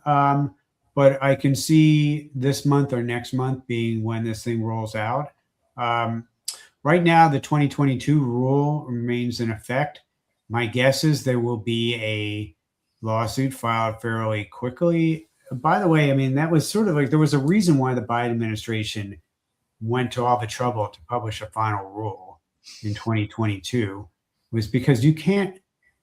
but I can see this month or next month being when this thing rolls out. Right now, the 2022 rule remains in effect. My guess is there will be a lawsuit filed fairly quickly. By the way, that was sort of there was a reason why the Biden administration went to all the trouble to publish a final rule in 2022, was because you can't,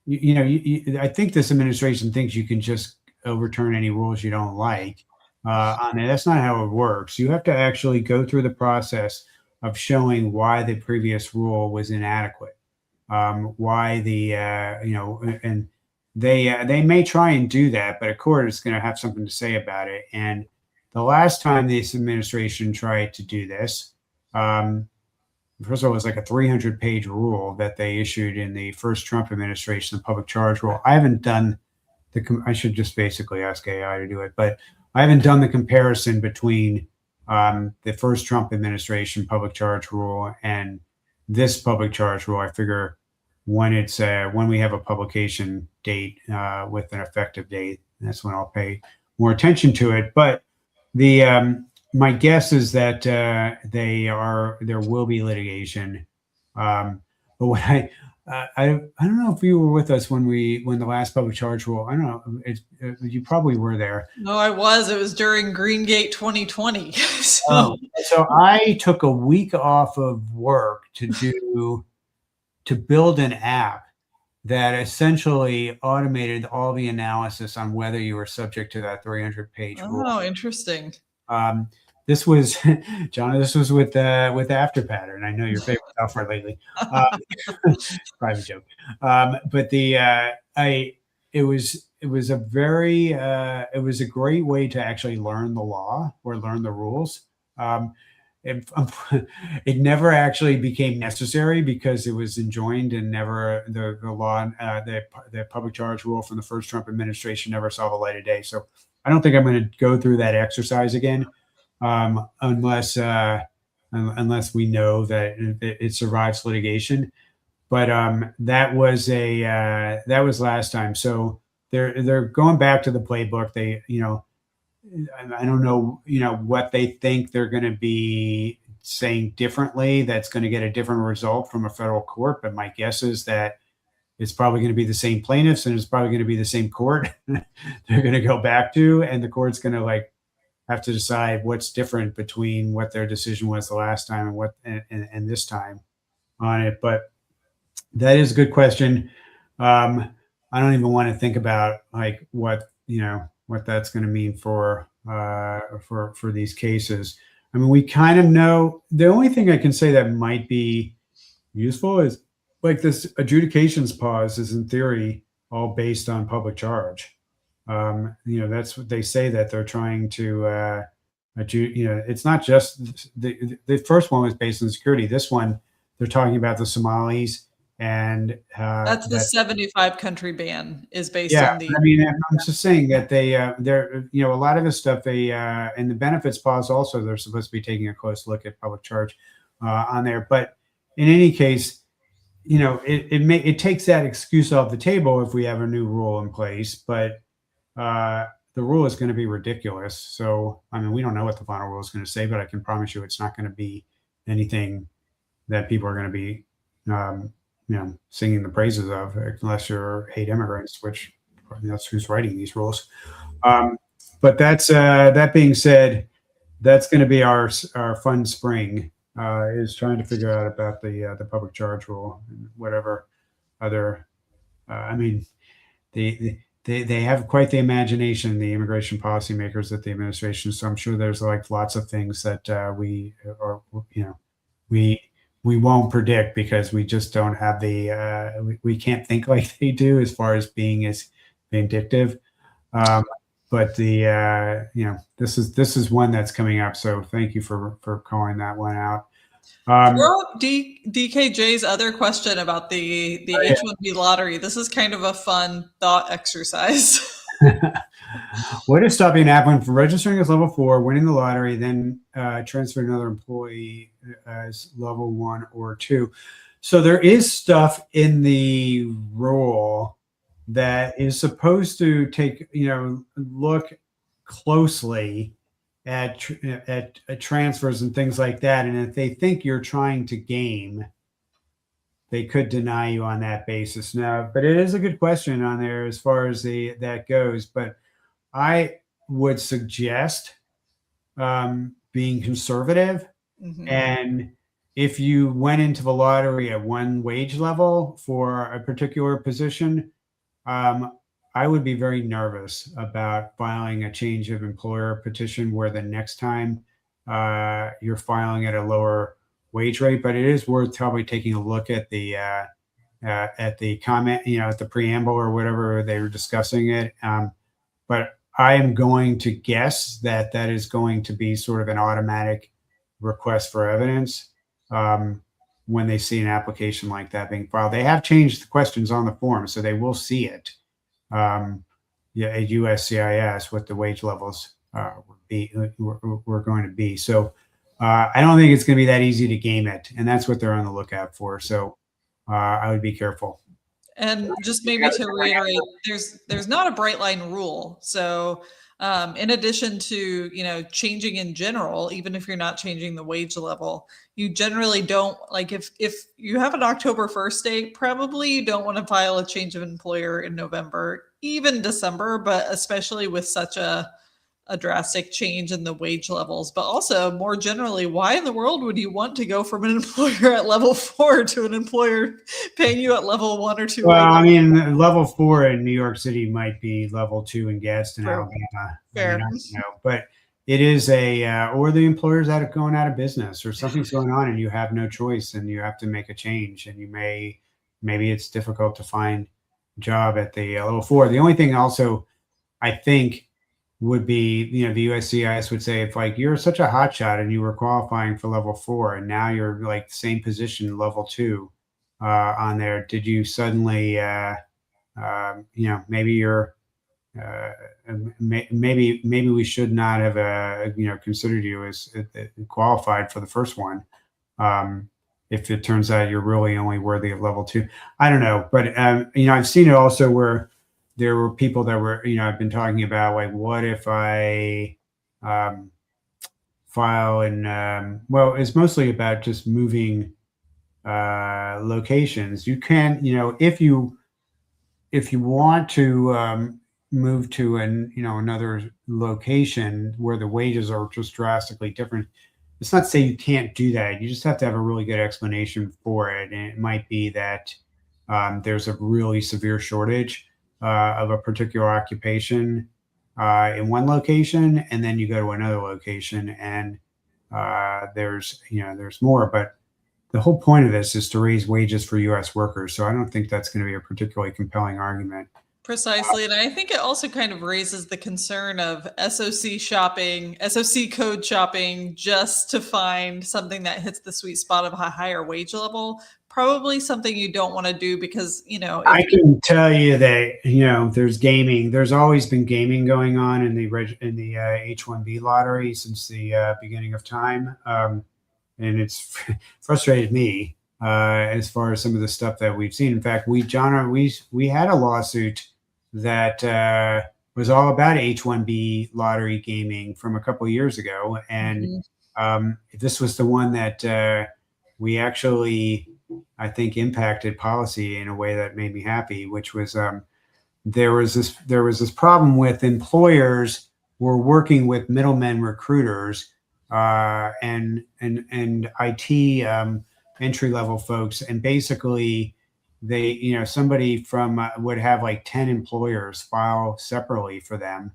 I think this administration thinks you can just overturn any rules you don't like. That's not how it works. You have to actually go through the process of showing why the previous rule was inadequate, why and they may try and do that, but a court is going to have something to say about it. And the last time this administration tried to do this, first of all, it was like a 300-page rule that they issued in the first Trump administration, the public charge rule. I haven't done I should just basically ask AI to do it, but I haven't done the comparison between the first Trump administration public charge rule and this public charge rule. I figure when we have a publication date with an effective date, that's when I'll pay more attention to it. But my guess is that there will be litigation But what I don't know if you were with us when the last public charge rule. I don't know. You probably were there. No, I was. It was during Greengate 2020. So I took a week off of work to build an app that essentially automated all the analysis on whether you were subject to that 300-page rule. Oh, interesting. This was Johnna. This was with Afterpattern. I know your favorite software lately. Private joke. But it was a great way to actually learn the law or learn the rules. It never actually became necessary because it was enjoined and never the law the public charge rule from the first Trump administration never saw the light of day. So I don't think I'm going to go through that exercise again. Unless we know that it survives litigation. But that was last time. So they're going back to the playbook. They, I don't know, what they think they're going to be saying differently. That's going to get a different result from a federal court. But my guess is that it's probably going to be the same plaintiffs and it's probably going to be the same court they're going to go back to, and the court's going to have to decide what's different between what their decision was the last time and what and this time on it. But that is a good question. I don't even want to think about what that's going to mean for these cases. I mean, we kind of know. The only thing I can say that might be useful is this adjudications pause is in theory all based on public charge. That's what they say, that they're trying to it's not just the first one was based on security. This one, they're talking about the Somalis, and that's the 75 country ban is based on the. I mean, I'm just saying that they're a lot of this stuff and the benefits pause also, they're supposed to be taking a close look at public charge on there. But in any case, it takes that excuse off the table if we have a new rule in place, but the rule is going to be ridiculous. So, I mean, we don't know what the final rule is going to say, but I can promise you it's not going to be anything that people are going to be, singing the praises of, unless you hate immigrants, which that's who's writing these rules. But that being said, that's going to be our fun spring, is trying to figure out about the public charge rule and whatever other, They have quite the imagination, the immigration policymakers at the administration. So I'm sure there's lots of things that we won't predict because we just don't have we can't think like they do as far as being as vindictive. But this is one that's coming up. So thank you for calling that one out. DKJ's other question about the H-1B lottery. This is kind of a fun thought exercise. What is stopping an applicant from registering as level 4, winning the lottery, then transferring another employee as level 1 or 2? So there is stuff in the rule that is supposed to take, look closely at transfers and things like that. And if they think you're trying to game, they could deny you on that basis. Now, but it is a good question on there as far as that goes. But I would suggest being conservative. Mm-hmm. And if you went into the lottery at one wage level for a particular position, I would be very nervous about filing a change of employer petition where the next time you're filing at a lower wage rate. But it is worth probably taking a look at the comment, at the preamble or whatever they were discussing it. But I am going to guess that is going to be sort of an automatic request for evidence when they see an application like that being filed. They have changed the questions on the form, so they will see it. At USCIS, what the wage levels were going to be. So I don't think it's going to be that easy to game it, and that's what they're on the lookout for. So I would be careful. And just maybe to reiterate, there's not a bright line rule. So In addition to, changing in general, even if you're not changing the wage level, you generally don't like if you have an October 1st date, probably you don't want to file a change of employer in November, even December, but especially with such a drastic change in the wage levels. But also more generally, why in the world would you want to go from an employer at level 4 to an employer paying you at level 1 or 2? Well, I mean, level 4 in New York City might be level 2 in Gadsden, Fair. Alabama. Fair. I don't know, but it is or the employer's going out of business, or something's going on, and you have no choice, and you have to make a change, and maybe it's difficult to find a job at the level 4. The only thing also I think would be, the USCIS would say, if like you're such a hotshot and you were qualifying for level 4 and now you're like the same position, level 2 on there, did you suddenly, maybe you're, maybe we should not have, considered you as qualified for the first one. If it turns out you're really only worthy of level 2, I don't know. But, I've seen it also where there were people that were, I've been talking about, like, what if I file in, well, it's mostly about just moving locations. You can, if you want to move to another location where the wages are just drastically different, it's not to say you can't do that. You just have to have a really good explanation for it. And it might be that there's a really severe shortage of a particular occupation in one location, and then you go to another location and there's more. But the whole point of this is to raise wages for U.S. workers. So I don't think that's going to be a particularly compelling argument. Precisely. And I think it also kind of raises the concern of SOC shopping, SOC code shopping, just to find something that hits the sweet spot of a higher wage level. Probably something you don't want to do because, I can tell you that, there's gaming. There's always been gaming going on in the H-1B lottery since the beginning of time. And it's frustrated me as far as some of the stuff that we've seen. In fact, Johnna, we had a lawsuit that was all about H-1B lottery gaming from a couple of years ago. And this was the one that we actually, I think, impacted policy in a way that made me happy, which was there was this problem with employers were working with middlemen recruiters and IT entry level folks, and basically they, somebody from would have like 10 employers file separately for them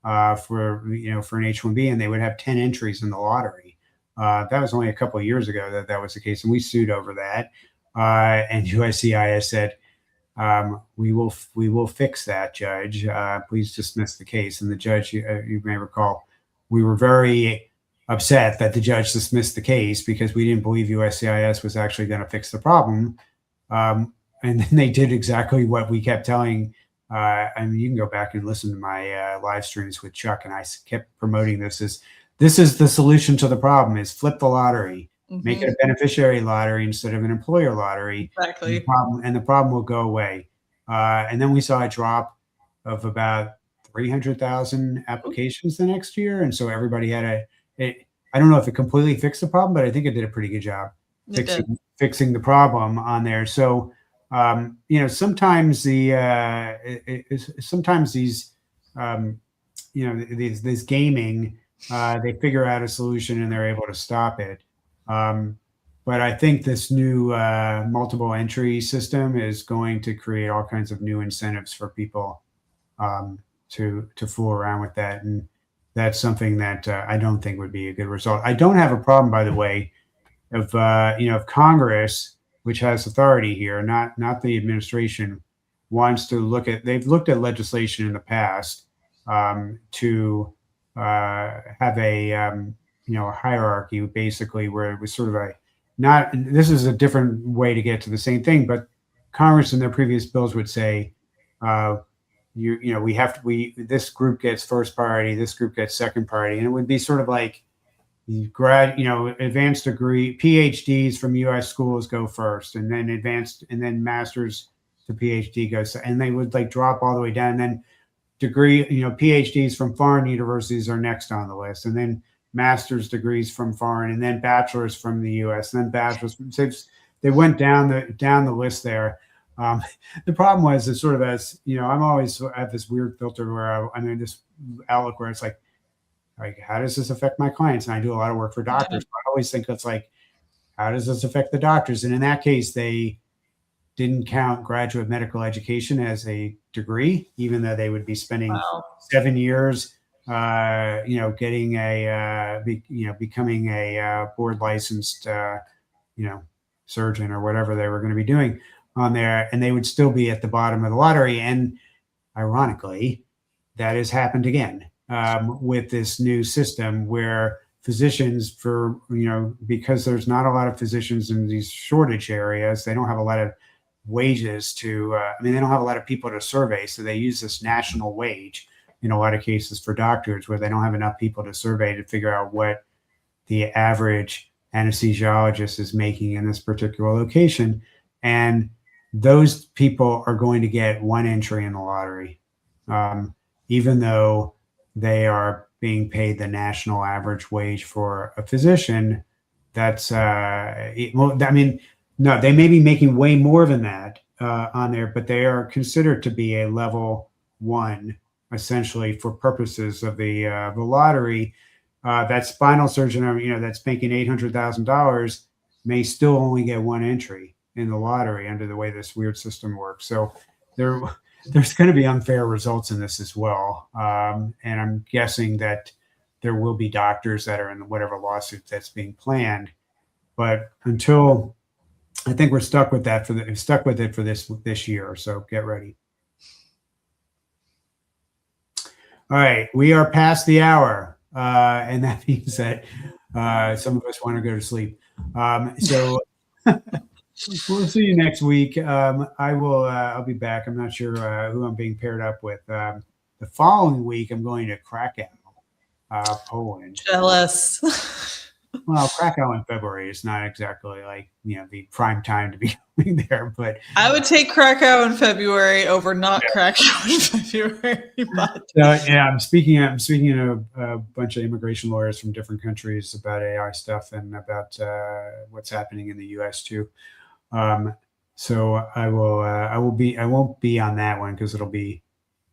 for an H-1B, and they would have 10 entries in the lottery. That was only a couple of years ago that was the case, and we sued over that. And USCIS said, we will fix that, Judge. Please dismiss the case. And the judge, you may recall, we were very upset that the judge dismissed the case because we didn't believe USCIS was actually going to fix the problem. And then they did exactly what we kept telling. I mean, you can go back and listen to my live streams with Chuck, and I kept promoting this is the solution to the problem: is flip the lottery. Make it a beneficiary lottery instead of an employer lottery. Exactly. And the problem will go away. And then we saw a drop of about 300,000 applications the next year. And so everybody had I don't know if it completely fixed the problem, but I think it did a pretty good job fixing the problem on there. So, sometimes sometimes these, this gaming, they figure out a solution and they're able to stop it. But I think this new multiple entry system is going to create all kinds of new incentives for people to fool around with that, and that's something that I don't think would be a good result. I don't have a problem, by the way, of Congress, which has authority here, not the administration, wants to look at. They've looked at legislation in the past to have a hierarchy, basically, where it was sort of this is a different way to get to the same thing, but Congress in their previous bills would say, this group gets first priority, this group gets second priority. And it would be sort of like advanced degree, PhDs from US schools go first, and then master's to PhD goes, and they would like drop all the way down. And then degree, PhDs from foreign universities are next on the list, and then master's degrees from foreign, and then bachelor's from the U.S., and then bachelor's. So they went down the list there. The problem was, it's sort of, as I'm always have this weird filter where I'm in this outlook where it's like, how does this affect my clients? And I do a lot of work for doctors. I always think it's like, how does this affect the doctors? And in that case, they didn't count graduate medical education as a degree, even though they would be spending 7 years, getting becoming a board licensed, surgeon or whatever they were going to be doing on there, and they would still be at the bottom of the lottery. And ironically, that has happened again with this new system where physicians, because there's not a lot of physicians in these shortage areas, they don't have a lot of wages they don't have a lot of people to survey. So they use this national wage in a lot of cases for doctors, where they don't have enough people to survey to figure out what the average anesthesiologist is making in this particular location. And those people are going to get one entry in the lottery, even though they are being paid the national average wage for a physician. That's no, they may be making way more than that on there, but they are considered to be a level 1, essentially, for purposes of the lottery. That spinal surgeon, that's making $800,000 may still only get one entry in the lottery under the way this weird system works. So there's going to be unfair results in this as well. And I'm guessing that there will be doctors that are in whatever lawsuit that's being planned. But until, I think we're stuck with that for this year. So get ready. All right, we are past the hour, and that means that some of us want to go to sleep. So we'll see you next week. I'll be back. I'm not sure who I'm being paired up with. The following week, I'm going to Krakow, Poland. Jealous. Well, Krakow in February is not exactly like, the prime time to be going there, but I would take Krakow in February over not Krakow in February. But I'm speaking to a bunch of immigration lawyers from different countries about AI stuff and about what's happening in the U.S. too. So I won't be on that one because it'll be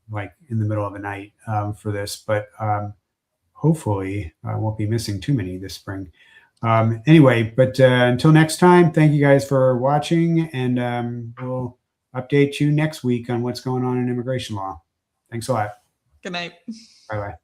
like in the middle of the night for this, but hopefully I won't be missing too many this spring. Anyway, but until next time, thank you guys for watching, and we'll update you next week on what's going on in immigration law. Thanks a lot. good night. Bye-bye.